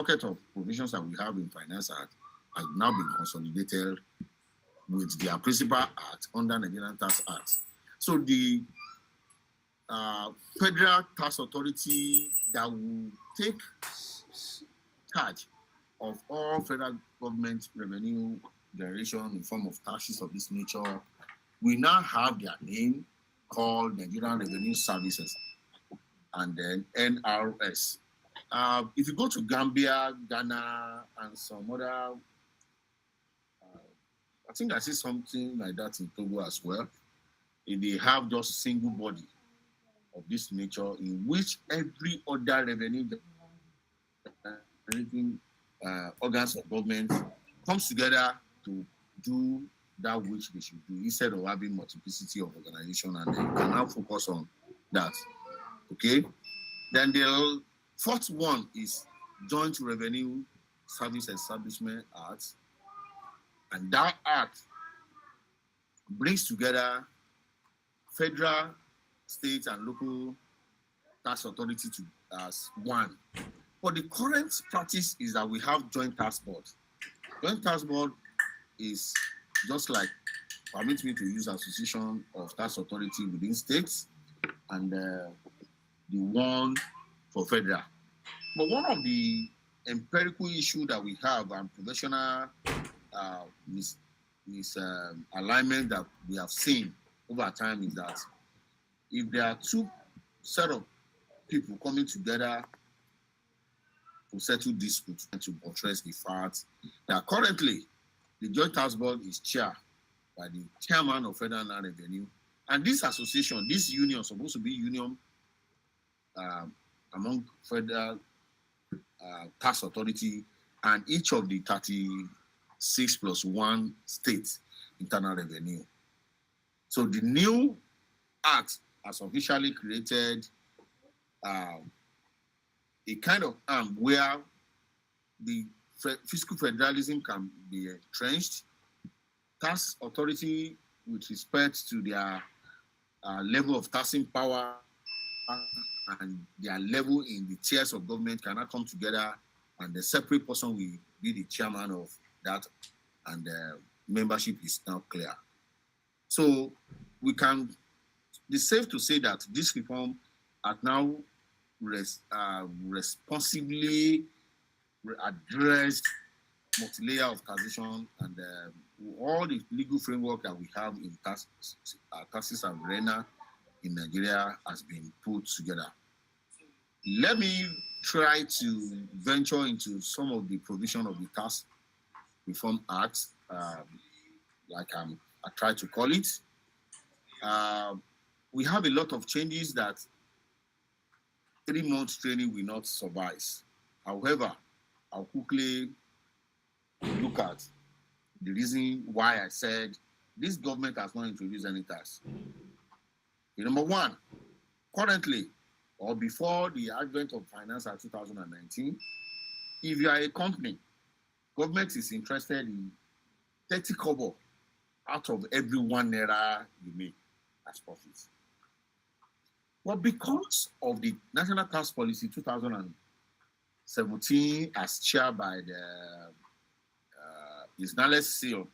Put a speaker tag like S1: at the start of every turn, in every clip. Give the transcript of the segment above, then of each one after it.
S1: bucket of provisions that we have in Finance Act has now been consolidated with their principal act under Nigerian Tax Act. So the Federal Tax Authority that will take charge of all federal government revenue generation in form of taxes of this nature, we now have their name called Nigerian Revenue Services and then NRS. If you go to Gambia, Ghana, and some other, I think I see something like that in Togo as well. They have just single body of this nature in which every other revenue organs of government comes together to do that which they should do instead of having multiplicity of organization, and they can now focus on that. Okay. Then the fourth one is Joint Revenue Service Establishment Act, and that act brings together federal, state, and local tax authority as one. But the current practice is that we have joint tax board. Joint tax board is just like, permit me to use association of tax authority within states and the one for federal. But one of the empirical issues that we have and professional alignment that we have seen over time is that if there are two set of people coming together to settle disputes and to buttress the fact that currently the Joint Tax Board is chaired by the chairman of Federal Revenue, and this association, this union, supposed to be union among federal tax authority and each of the 36 plus 1 states internal revenue. So the new act has officially created a kind of arm where the fiscal federalism can be entrenched. Tax authority, with respect to their level of taxing power and their level in the tiers of government, cannot come together, and the separate person will be the chairman of that, and the membership is now clear. So we can be safe to say that this reform are now responsibly addressed multi-layer of taxation and all the legal framework that we have in taxes and arena in Nigeria has been put together. Let me try to venture into some of the provision of the Tax Reform Act, like I try to call it. We have a lot of changes that 3 months training will not suffice. However, I'll quickly look at the reason why I said this government has not introduced any tax. Number one, currently, or before the advent of Finance Act 2019, if you are a company, government is interested in 30 kobo out of every 1 naira you make as profits. But because of the National Tax Policy 2017, as chaired by the His Knowledge CEO,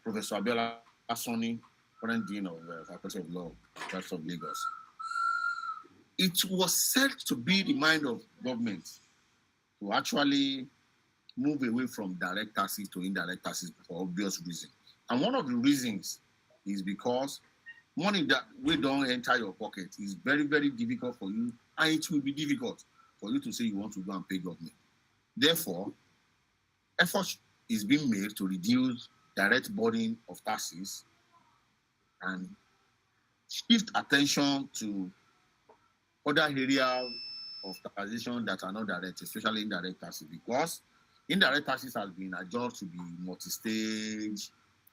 S1: Professor Abiola Asoni, current Dean of Faculty of Law, University of Lagos, it was said to be the mind of government to actually move away from direct taxes to indirect taxes for obvious reasons. And one of the reasons is because money that we don't enter your pocket is very, very difficult for you, and it will be difficult for you to say you want to go and pay government. Therefore, effort is being made to reduce direct burden of taxes and shift attention to other areas of taxation that are not direct, especially indirect taxes, because indirect taxes has been adjudged to be multi-stage,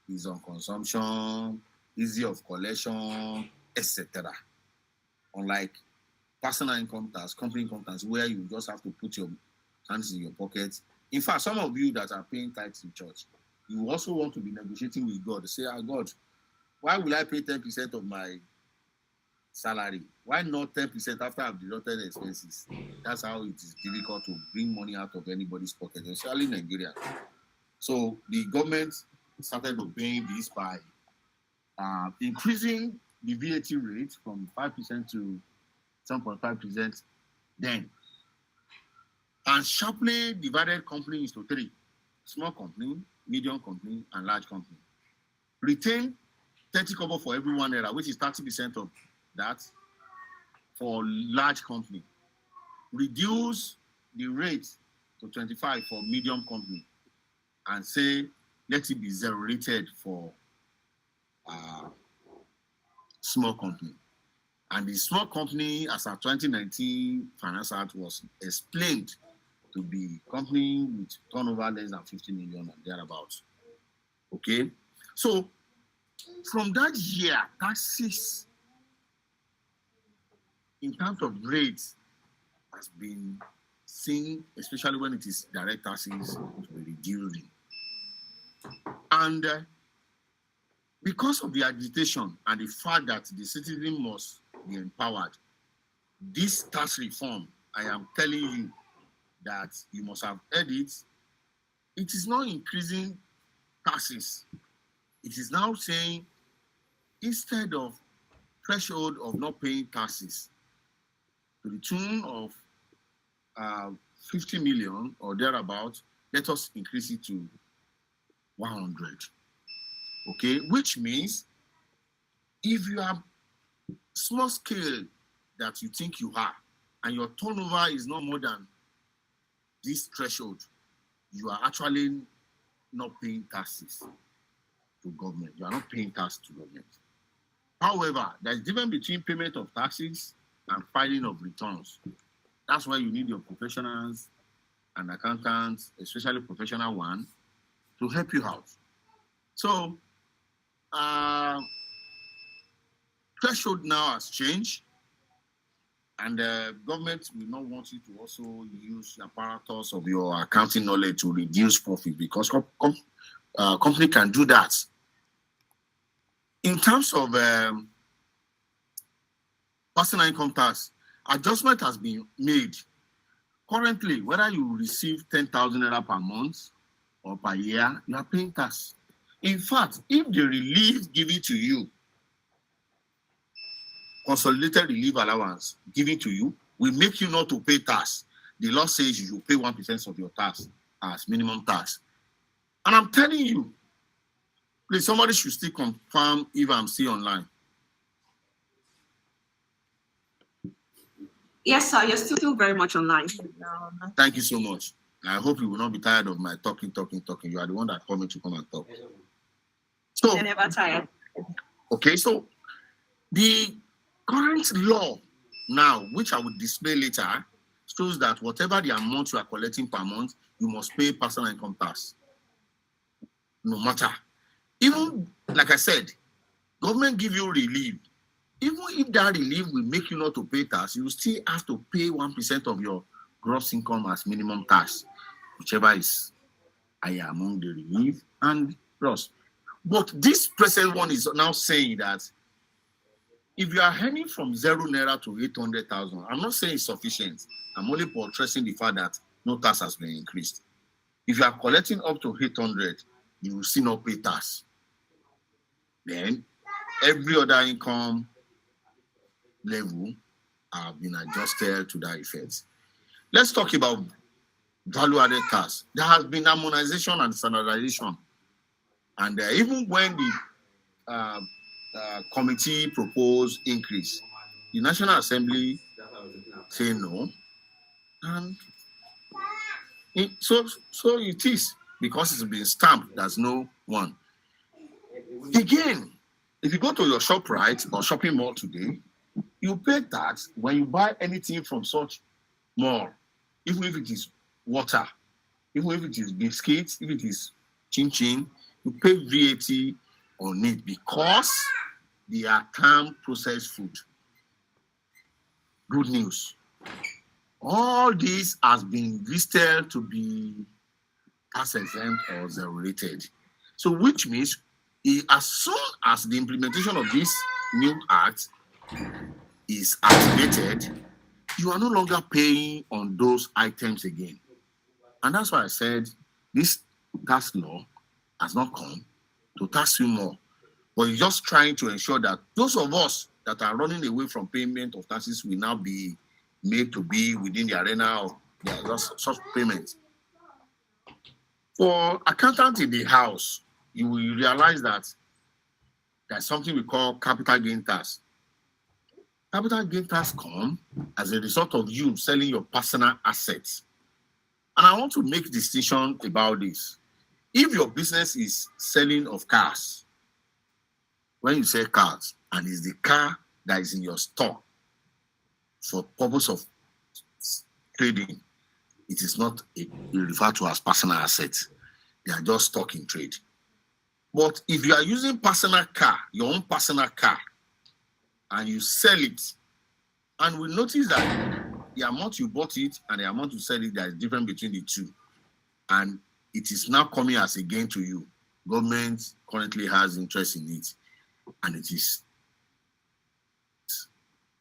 S1: is on consumption, easy of collection, etc. Unlike personal income tax, company income tax, where you just have to put your hands in your pocket. In fact, some of you that are paying tithes in church, you also want to be negotiating with God. Say, God, why will I pay 10% of my salary. Why not 10% after I've deducted expenses? That's how it is difficult to bring money out of anybody's pocket, especially Nigeria. So the government started obeying this by increasing the VAT rate from 5% to 7.5% then, and sharply divided company into three: small company, medium company, and large company. Retain 30 kobo for every 1 naira, which is 30% of that for large company. Reduce the rate to 25 for medium company, and say let it be zero rated for small company. And the small company, as our 2019 Finance Act was explained to be company with turnover less than 50 million and thereabouts. Okay, so from that year, taxes in terms of rates has been seen, especially when it is direct taxes, to be reducing. And because of the agitation and the fact that the citizen must be empowered, this tax reform, I am telling you that you must have heard it. It is not increasing taxes. It is now saying, instead of threshold of not paying taxes to the tune of 50 million or thereabout, let us increase it to 100. Okay, which means if you are small scale that you think you are, and your turnover is not more than this threshold, you are actually not paying taxes to government. You are not paying tax to government. However, there's a difference between payment of taxes and filing of returns. That's why you need your professionals and accountants, especially professional one, to help you out. So, threshold now has changed, and the government will not want you to also use apparatus of your accounting knowledge to reduce profit, because company can do that. In terms of personal income tax, adjustment has been made. Currently, whether you receive 10,000 naira per month or per year, you are paying tax. In fact, if the relief given to you, consolidated relief allowance given to you, will make you not to pay tax, the law says you pay 1% of your tax as minimum tax. And I'm telling you, please, somebody should still confirm if I'm still online.
S2: Yes, sir, you're still very much online.
S1: Thank you so much. I hope you will not be tired of my talking. You are the one that called me to come and talk. So,
S2: You're never tired.
S1: Okay, so the current law now, which I will display later, shows that whatever the amount you are collecting per month, you must pay personal income tax. No matter. Even, like I said, government give you relief. Even if that relief will make you not to pay tax, you still have to pay 1% of your gross income as minimum tax, whichever is higher among the relief and gross. But this present one is now saying that if you are earning from 0 naira to 800,000, I'm not saying it's sufficient. I'm only portraying the fact that no tax has been increased. If you are collecting up to 800, you will still not pay tax. Then every other income level have been adjusted to that effect. Let's talk about value-added tax. There has been harmonization and standardization. And even when the committee proposed increase, the National Assembly say no. And so it is, because it's been stamped as no one. Again, if you go to your ShopRite or shopping mall today, you pay tax when you buy anything from such mall, even if it is water, even if it is biscuits, if it is chin-chin, you pay VAT on it because they are canned processed food. Good news. All this has been listed to be tax exempt or zero rated. So which means as soon as the implementation of this new act, is activated, you are no longer paying on those items again. And that's why I said this tax law has not come to tax you more, but it's just trying to ensure that those of us that are running away from payment of taxes will now be made to be within the arena of such payments. For accountants in the house, you will realize that there's something we call capital gain tax. Capital gain tax come as a result of you selling your personal assets. And I want to make a distinction about this. If your business is selling of cars, when you sell cars, and it's the car that is in your store for purpose of trading, it is not referred to as personal assets. They are just stock in trade. But if you are using personal car, your own personal car, and you sell it, and we notice that the amount you bought it and the amount you sell it, there is difference between the two. And it is now coming as a gain to you. Government currently has interest in it, and it is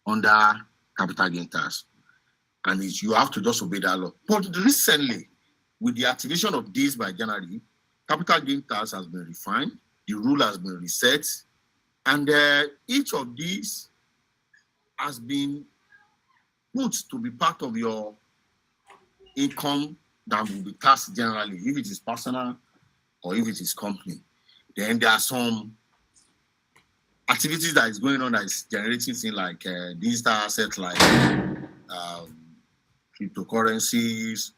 S1: under capital gain tax. And you have to just obey that law. But recently, with the activation of this by January, capital gain tax has been refined, the rule has been reset, and each of these has been put to be part of your income that will be taxed generally, if it is personal or if it is company. Then there are some activities that is going on that is generating things like digital assets like cryptocurrencies,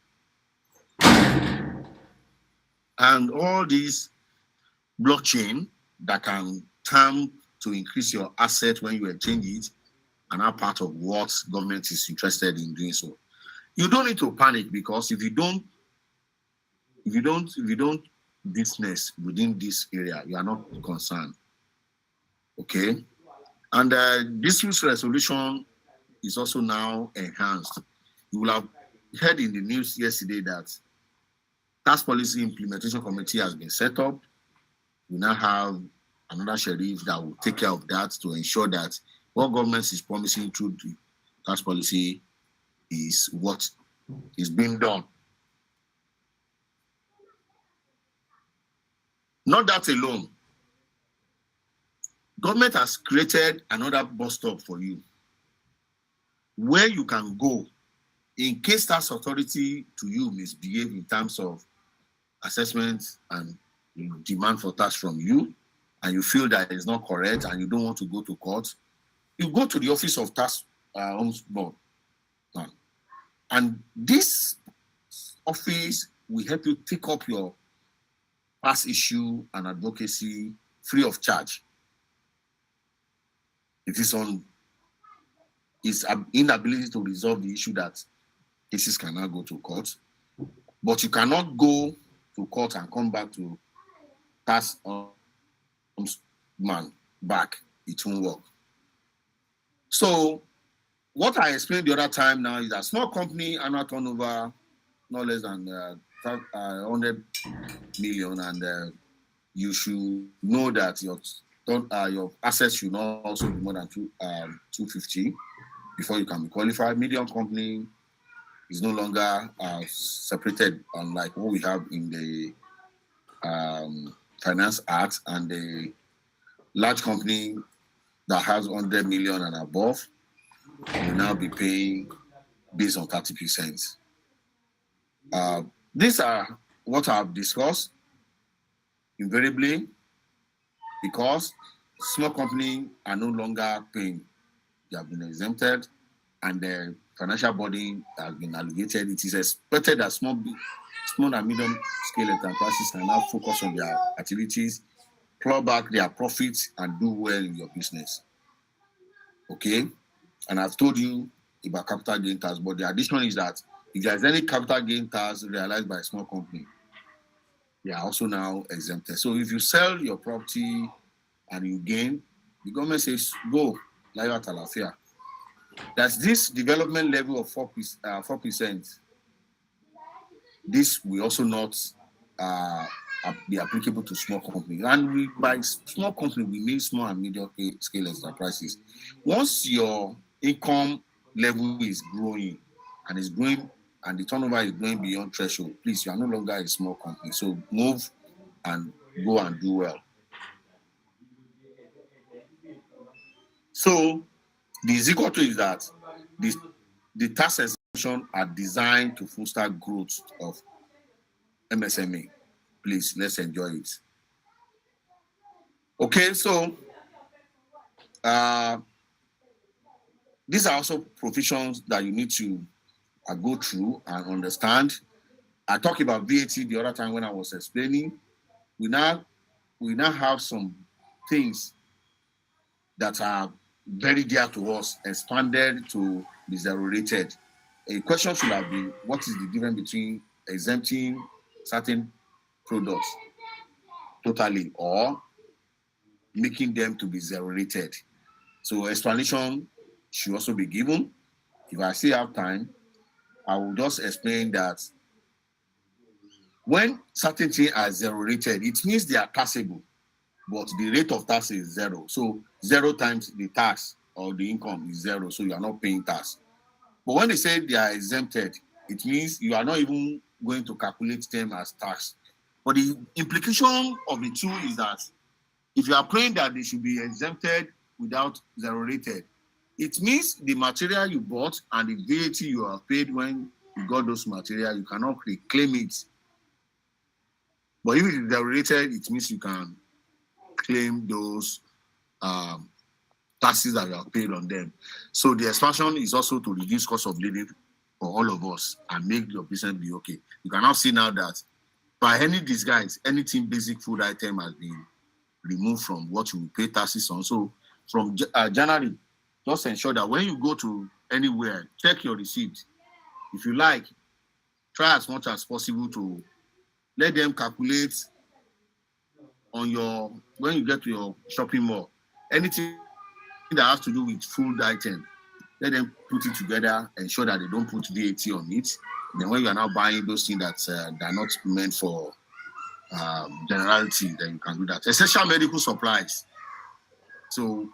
S1: and all these blockchain that can term to increase your asset when you exchange it, and are part of what government is interested in doing so. You don't need to panic, because if you don't business within this area, you are not concerned. Okay, and this resolution is also now enhanced. You will have heard in the news yesterday that tax policy implementation committee has been set up. We now have another sheriff that will take care of that to ensure that what government is promising through the tax policy is what is being done. Not that alone. Government has created another bus stop for you where you can go in case tax authority to you misbehave in terms of assessment and demand for tax from you, and you feel that it's not correct and you don't want to go to court. You go to the office of tax ombudsman, and this office will help you take up your past issue and advocacy free of charge. It is on its inability to resolve the issue that cases cannot go to court, but you cannot go to court and come back to tax ombudsman back. It won't work. So what I explained the other time now is that small company annual turnover no less than 100 million, and you should know that your assets should not also be more than 250 before you can be qualified. Medium company is no longer separated, unlike what we have in the Finance Act, and the large company that has 100 million and above will now be paying based on 30%. These are what I've discussed invariably, because small companies are no longer paying. They have been exempted, and the financial body has been allocated. It is expected that small and medium scale enterprises can now focus on their activities, claw back their profits, and do well in your business. Okay? And I've told you about capital gain tax, but the addition is that if there's any capital gain tax realized by a small company, they are also now exempted. So if you sell your property and you gain, the government says, go, Laya Talafia. That's this development level of 4%. This will also not be applicable to small companies. And by small company, we mean small and medium scale enterprises. Once your income level is growing and is growing and the turnover is going beyond threshold, please, you are no longer a small company. So move and go and do well. So the equal to is that the tax exemption are designed to foster growth of MSME. Please, let's enjoy it. Okay, so these are also provisions that you need to go through and understand. I talked about VAT the other time when I was explaining. We now have some things that are very dear to us, expanded to be zero rated. A question should have been, what is the difference between exempting certain products totally or making them to be zero rated? So explanation should also be given. If I still have time, I will just explain that when certain things are zero rated, it means they are taxable, but the rate of tax is zero. So 0 times the tax or the income is 0, so you are not paying tax. But when they say they are exempted, it means you are not even going to calculate them as tax. But the implication of the two is that if you are praying that they should be exempted without zero rated, it means the material you bought and the VAT you have paid when you got those material, you cannot reclaim it. But if it is zero rated, it means you can claim those taxes that you have paid on them. So the expansion is also to reduce cost of living for all of us and make your business be okay. You can now see now that by any disguise, anything basic food item has been removed from what you pay taxes on. So from January, just ensure that when you go to anywhere, check your receipt. If you like, try as much as possible to let them calculate on your, when you get to your shopping mall, anything that has to do with food item, let them put it together, ensure that they don't put VAT on it. Then when you are now buying those things that are not meant for generality, then you can do that. Essential medical supplies. So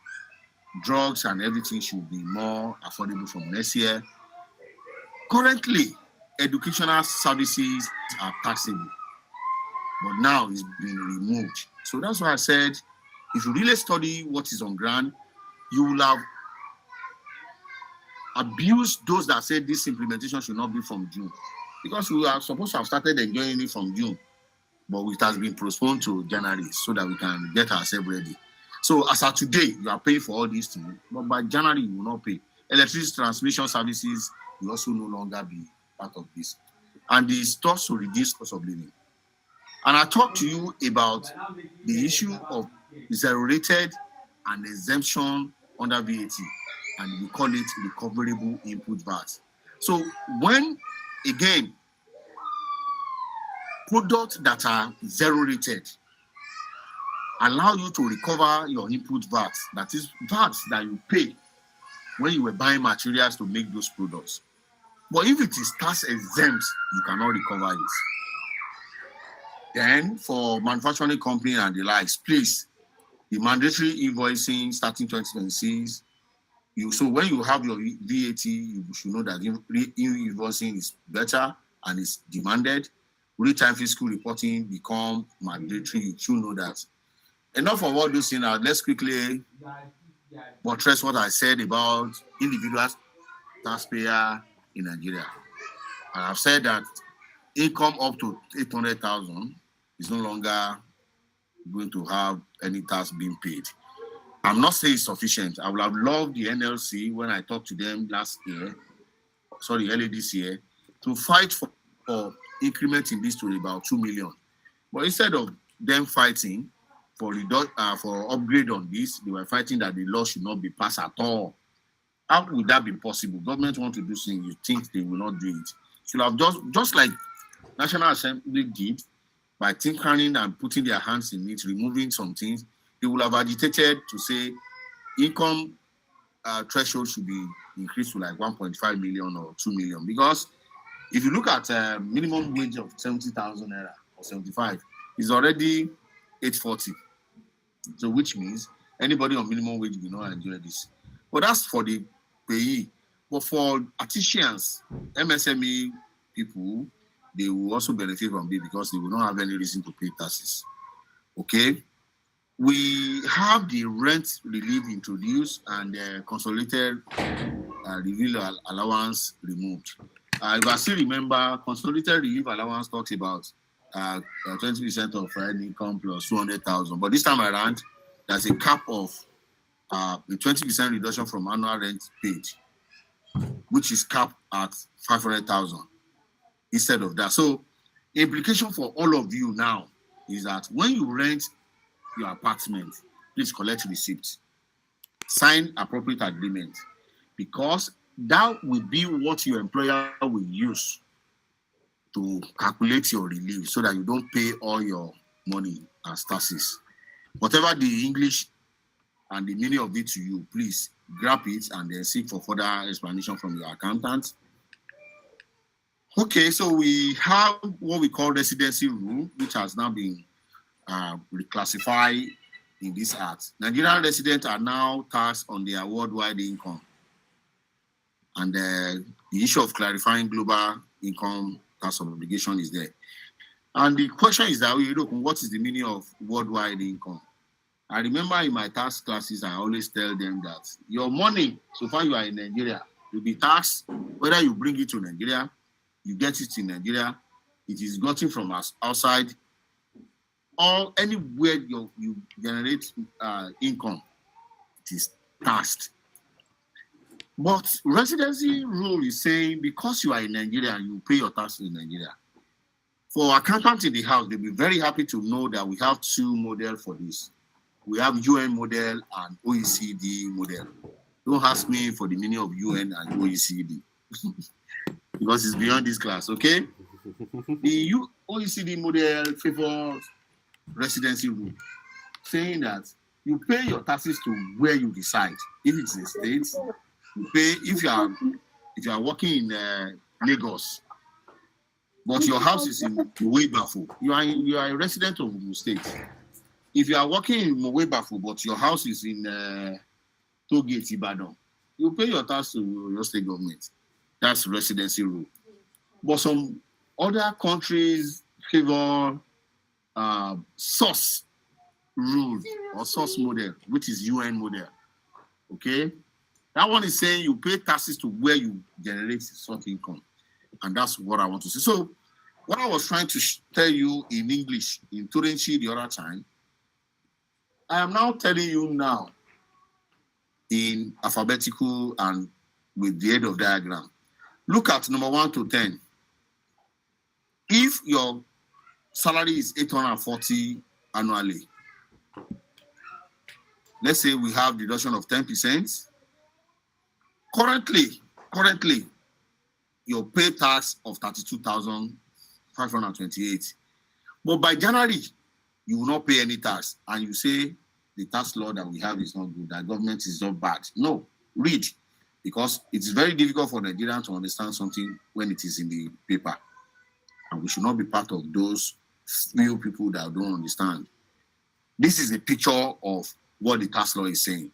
S1: drugs and everything should be more affordable from next year. Currently, educational services are taxable, but now it's been removed. So that's why I said, if you really study what is on ground, you will have abused those that said this implementation should not be from June, because we are supposed to have started enjoying it from June, but it has been postponed to January so that we can get ourselves ready. So as of today, you are paying for all these things, but by January you will not pay. Electricity transmission services will also no longer be part of this, and the stores to reduce cost of living. And I talked to you about the issue of zero rated and exemption under VAT, and we call it recoverable input VAT. So when, again, products that are zero rated allow you to recover your input VAT, that is VAT that you pay when you were buying materials to make those products. But if it is tax exempt, you cannot recover it. Then for manufacturing company and the likes, please, the mandatory invoicing starting 2026, so when you have your VAT, you should know that invoicing is better and is demanded. Real-time fiscal reporting become mandatory. You should know that. Enough of all those things. Now, let's quickly buttress what I said about individual taxpayer in Nigeria. And I've said that income up to 800,000 is no longer going to have any tax being paid. I'm not saying it's sufficient. I would have loved the NLC when I talked to them early this year, to fight for increment in this to about 2 million. But instead of them fighting for upgrade on this, they were fighting that the law should not be passed at all. How would that be possible? Government want to do things, you think they will not do it. Should have just like National Assembly did, by tinkering and putting their hands in it, removing some things, they will have agitated to say income threshold should be increased to like 1.5 million or 2 million. Because if you look at minimum wage of 70,000 naira or 75, is already 840. So which means anybody on minimum wage will not enjoy this. But that's for the pay. But for artisans, MSME people, they will also benefit from it because they will not have any reason to pay taxes. Okay? We have the rent relief introduced and the consolidated relief allowance removed. If I still remember, consolidated relief allowance talks about 20% of income plus 200,000. But this time around, there's a cap of a 20% reduction from annual rent paid, which is capped at 500,000 instead of that. So, implication for all of you now is that when you rent your apartment, please collect receipts, sign appropriate agreement, because that will be what your employer will use to calculate your relief so that you don't pay all your money as taxes. Whatever the English and the meaning of it to you, please grab it and then seek for further explanation from your accountant. Okay, so we have what we call residency rule, which has now been reclassified in this act. Nigerian residents are now taxed on their worldwide income. And the issue of clarifying global income tax obligation is there. And the question is that, look, what is the meaning of worldwide income? I remember in my tax classes, I always tell them that your money, so far you are in Nigeria, will be taxed, whether you bring it to Nigeria, you get it in Nigeria, it is gotten from us outside, or anywhere you generate income, it is taxed. But residency rule is saying because you are in Nigeria, you pay your tax in Nigeria. For accountants in the house, they'll be very happy to know that we have two models for this. We have UN model and OECD model. Don't ask me for the meaning of UN and OECD because it's beyond this class, okay? The OECD model favors residency rule, saying that you pay your taxes to where you decide. If it's a state, you pay. If you are working in Lagos, but your house is in Mowe-Bafo, you are a resident of the state. If you are working in Mowe-Bafo, but your house is in Tollgate, Ibadan, you pay your tax to your state government. That's residency rule. But some other countries favor source rule or source model, which is UN model. Okay? That one is saying you pay taxes to where you generate such income. And that's what I want to say. So, what I was trying to tell you in English, in Turenchi the other time, I am now telling you now in alphabetical and with the aid of diagram. Look at number 1 to 10. If your salary is 840 annually, let's say we have deduction of 10%. Currently, your pay tax of 32,528. But by January, you will not pay any tax. And you say the tax law that we have is not good, that government is not bad. No, read. Because it's very difficult for Nigerians to understand something when it is in the paper. And we should not be part of those few people that don't understand. This is a picture of what the tax law is saying.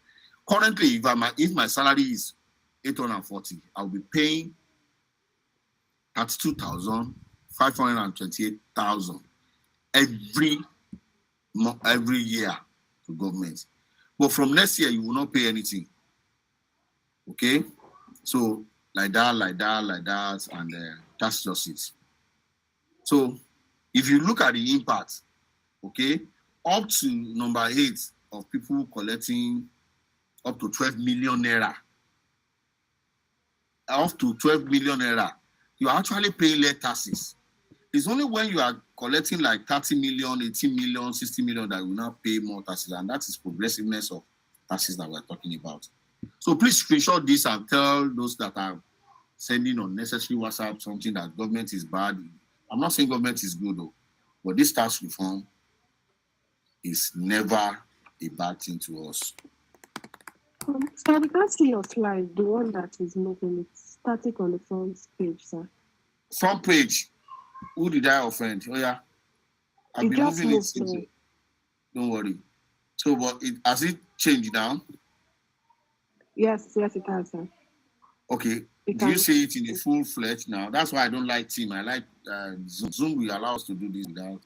S1: Currently, if my salary is 840, I'll be paying 32,528,000 every year to government. But from next year, you will not pay anything. Okay? So, like that, and that's just it. So, if you look at the impact, okay, up to number 8 of people collecting up to 12 million naira, you're actually paying less taxes. It's only when you are collecting like 30 million, 18 million, 60 million that you will not pay more taxes, and that is progressiveness of taxes that we're talking about. So please screenshot this and tell those that are sending unnecessary WhatsApp something that government is bad. I'm not saying government is good though, but this tax reform is never a bad thing to us.
S3: Sir, we can't see your slide, the one that is moving. It's static on the front page, sir.
S1: Front page. Who did I offend? Oh yeah, I've been moving it since. Don't worry. So, but has it changed now?
S3: Yes, it has, sir.
S1: Okay.
S3: You
S1: Do you
S3: can
S1: see it in a full-fledged now? That's why I don't like Team. I like Zoom. Zoom will allow us to do this without.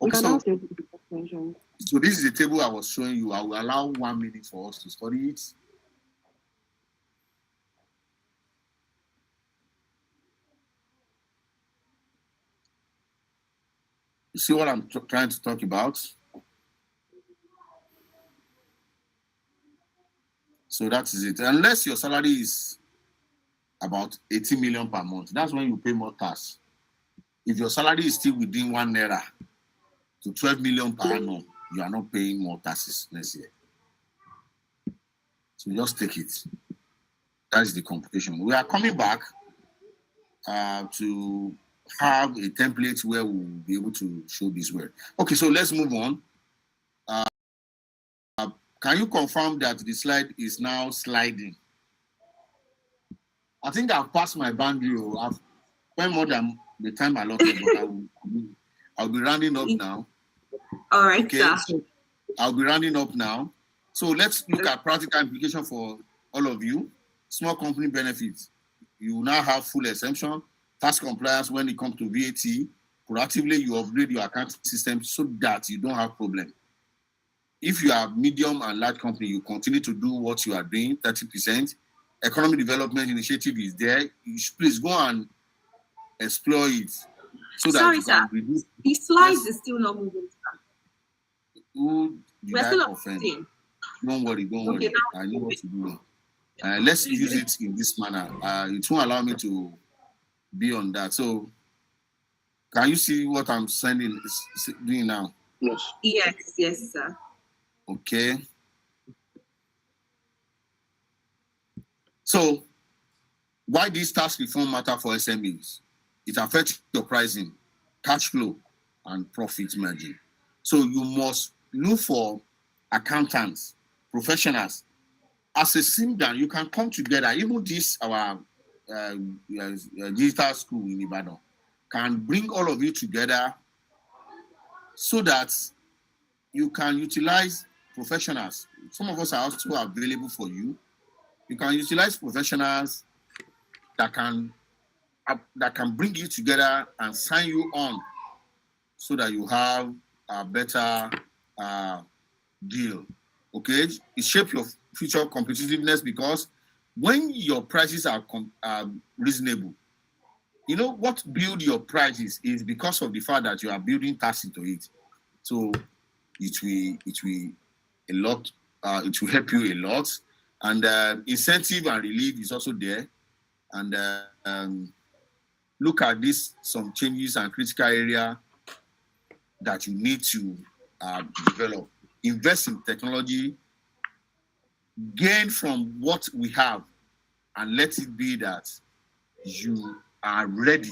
S3: we
S1: Okay,
S3: can
S1: so
S3: ask you the question.
S1: this is the table I was showing you. I will allow 1 minute for us to study it. You see what I'm trying to talk about? So that is it. Unless your salary is about 80 million per month, that's when you pay more tax. If your salary is still within 1 naira to 12 million per annum, you are not paying more taxes next year. So just take it. That is the complication. We are coming back to have a template where we'll be able to show this word. Okay, so let's move on. Can you confirm that the slide is now sliding? I think I've passed my boundary. I've spent more than the time allotted, but I'll be rounding up now.
S2: All right,
S1: Okay,
S2: sir.
S1: so I'll be rounding up now. So let's look at practical implication for all of you. Small company benefits. You now have full exemption, tax compliance when it comes to VAT. Proactively, you upgrade your accounting system so that you don't have problem. If you are medium and large company, you continue to do what you are doing, 30%. Economic development initiative is there. Please go and explore it so that
S2: Sorry,
S1: you
S2: sir.
S1: can reduce.
S2: The slides
S1: Yes.
S2: is still not moving, sir.
S1: Who did
S2: We're
S1: I
S2: still
S1: offend?
S2: updating.
S1: Don't worry, don't
S2: Okay,
S1: worry. I know what to do. Let's use it in this manner. It won't allow me to be on that. So, can you see what I'm sending, doing now?
S3: Yes.
S2: Yes, sir.
S1: Okay. So, why this tax reform matter for SMEs? It affects your pricing, cash flow, and profit margin. So you must look for accountants, professionals. As a syndicate, you can come together. Even this our digital school in Ibadan can bring all of you together so that you can utilize professionals. Some of us are also available for you. You can utilize professionals that can bring you together and sign you on so that you have a better deal. Okay, it shapes your future competitiveness because when your prices are reasonable, you know what build your prices is because of the fact that you are building tax into it. So it will a lot. It will help you a lot, and incentive and relief is also there. And look at this, some changes and critical area that you need to develop. Invest in technology, gain from what we have, and let it be that you are ready.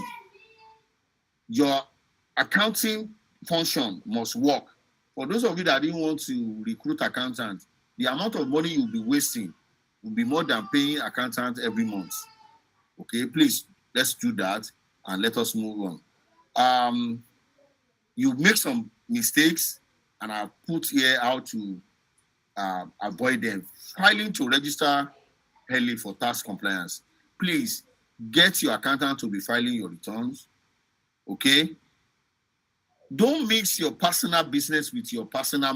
S1: Your accounting function must work. For those of you that didn't want to recruit accountants, the amount of money you'll be wasting will be more than paying accountants every month. Okay, please, let's do that and let us move on. You make some mistakes, and I put here how to avoid them. Filing to register early for tax compliance. Please get your accountant to be filing your returns. Okay? Don't mix your personal business with your personal